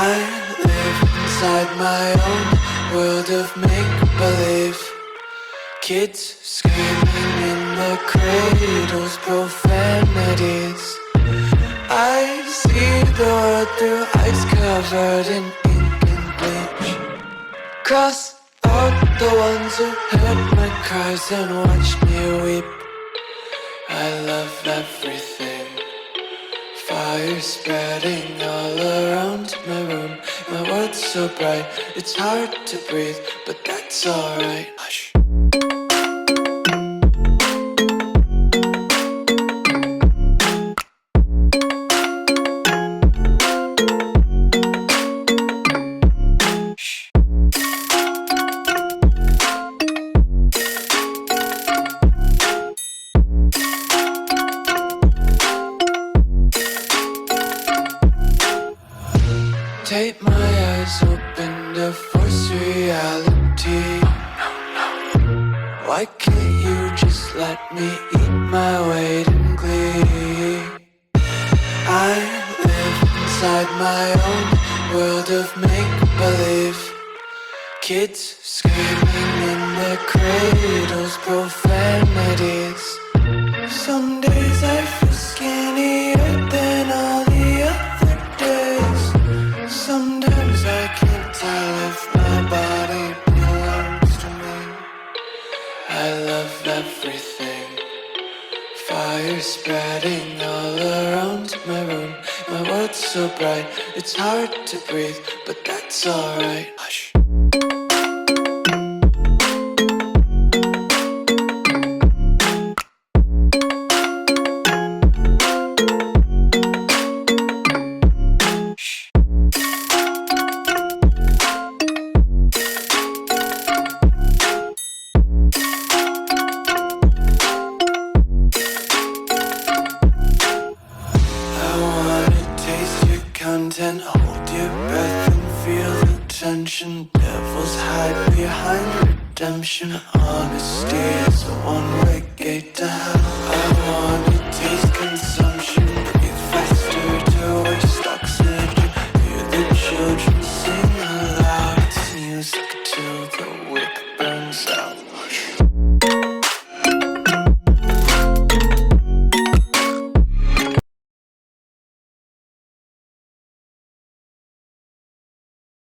I live inside my own world of make-believe. Kids screaming in the cradles, profanities. I see the world through eyes covered in ink and bleach. Cross out the ones who heard my cries and watched me weep. I love everything. Fire spreading all around my room. My world's so bright, it's hard to breathe, but that's alright. Hush. Tape my eyes open to force reality. Why can't you just let me eat my weight in glee? I live inside my own world of make-believe. Kids screaming in their cradles, profanities. Some days I feel skinnier than all the other days. Sometimes I can't tell if my body belongs to me. I love everything. Fire spreading all around my room. My world's so bright, it's hard to breathe, but that's alright. Hush. And hold your breath and feel the tension. Devils hide behind redemption. Honesty is a one-way gate to hell. I wanna taste concern.